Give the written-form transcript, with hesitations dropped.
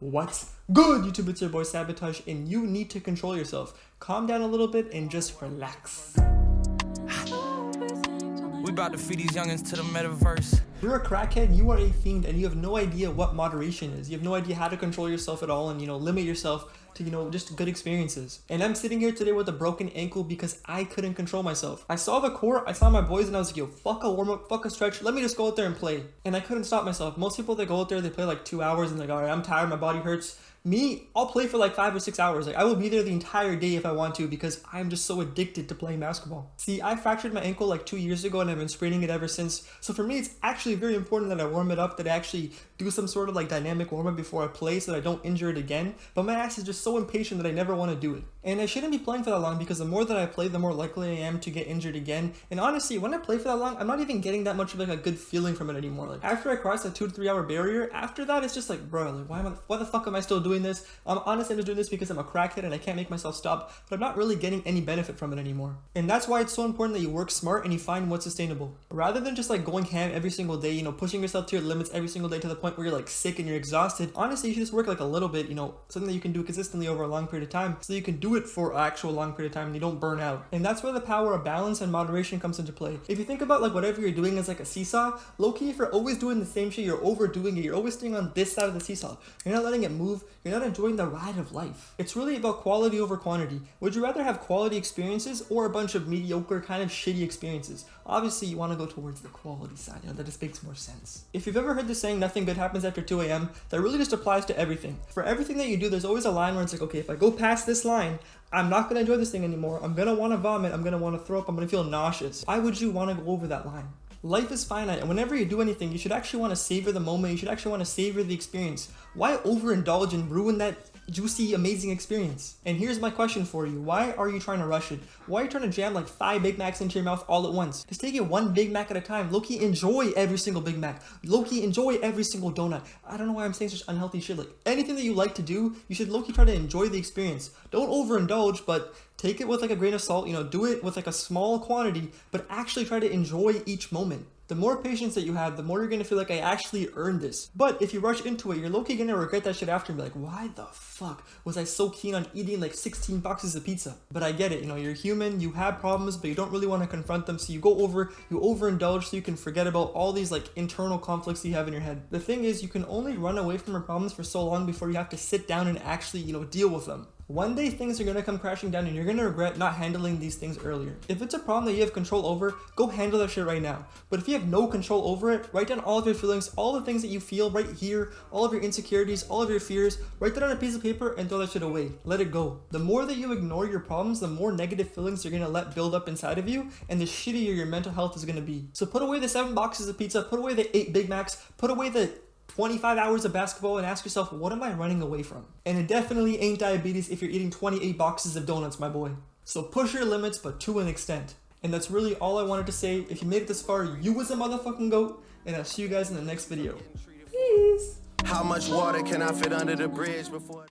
What's good, YouTube? It's your boy Sabotage, and you need to control yourself. Calm down a little bit and just relax. We about to feed these youngins to the metaverse. You're a crackhead, you are a fiend, and you have no idea what moderation is. You have no idea how to control yourself at all and, limit yourself to, just good experiences. And I'm sitting here today with a broken ankle because I couldn't control myself. I saw the court, I saw my boys, and I was like, yo, fuck a warm-up, fuck a stretch, let me just go out there and play. And I couldn't stop myself. Most people that go out there, they play like 2 hours and like, all right, I'm tired, my body hurts. Me, I'll play for like 5 or 6 hours. Like I will be there the entire day if I want to because I'm just so addicted to playing basketball. See, I fractured my ankle like 2 years ago and I've been spraining it ever since. So for me, it's actually very important that I warm it up, that I actually do some sort of like dynamic warm up before I play so that I don't injure it again. But my ass is just so impatient that I never want to do it. And I shouldn't be playing for that long because the more that I play, the more likely I am to get injured again. And honestly, when I play for that long, I'm not even getting that much of like a good feeling from it anymore. Like after I cross that 2 to 3 hour barrier, after that, it's just like, bro, like why the fuck am I still doing this? Honestly, I'm just doing this because I'm a crackhead and I can't make myself stop, but I'm not really getting any benefit from it anymore. And that's why it's so important that you work smart and you find what's sustainable. Rather than just like going ham every single day, pushing yourself to your limits every single day to the point where you're like sick and you're exhausted. Honestly, you should just work like a little bit, something that you can do consistently over a long period of time so you can do it for an actual long period of time and you don't burn out. And that's where the power of balance and moderation comes into play. If you think about like whatever you're doing as like a seesaw, low-key, if you're always doing the same shit, you're overdoing it, you're always staying on this side of the seesaw. You're not letting it move, you're not enjoying the ride of life. It's really about quality over quantity. Would you rather have quality experiences or a bunch of mediocre kind of shitty experiences? Obviously you want to go towards the quality side, that just makes more sense. If you've ever heard the saying nothing good happens after 2 a.m., that really just applies to everything. For everything that you do, there's always a line where it's like, okay, if I go past this line, I'm not going to enjoy this thing anymore. I'm going to want to vomit, I'm going to want to throw up, I'm going to feel nauseous. Why would you want to go over that line? Life is finite, and whenever you do anything, you should actually want to savor the moment. You should actually want to savor the experience. Why overindulge and ruin that juicy, amazing experience? And here's my question for you. Why are you trying to rush it? Why are you trying to jam like 5 Big Macs into your mouth all at once? Just take it one Big Mac at a time. Low-key enjoy every single Big Mac. Low-key enjoy every single donut. I don't know why I'm saying such unhealthy shit. Like anything that you like to do, you should low-key try to enjoy the experience. Don't overindulge, but take it with like a grain of salt, do it with like a small quantity, but actually try to enjoy each moment. The more patience that you have, the more you're going to feel like I actually earned this. But if you rush into it, you're low-key going to regret that shit after and be like, why the fuck was I so keen on eating like 16 boxes of pizza? But I get it, you're human, you have problems, but you don't really want to confront them. So you overindulge so you can forget about all these like internal conflicts you have in your head. The thing is, you can only run away from your problems for so long before you have to sit down and actually, deal with them. One day things are going to come crashing down and you're going to regret not handling these things earlier. If it's a problem that you have control over, go handle that shit right now. But if you have no control over it, write down all of your feelings, all the things that you feel right here, all of your insecurities, all of your fears, write that on a piece of paper and throw that shit away. Let it go. The more that you ignore your problems, the more negative feelings you're going to let build up inside of you and the shittier your mental health is going to be. So put away the 7 boxes of pizza, put away the 8 Big Macs, put away the 25 hours of basketball and ask yourself, what am I running away from? And it definitely ain't diabetes if you're eating 28 boxes of donuts, my boy. So push your limits, but to an extent. And that's really all I wanted to say. If you made it this far, you was a motherfucking GOAT, and I'll see you guys in the next video. Peace! How much water can I fit under the bridge before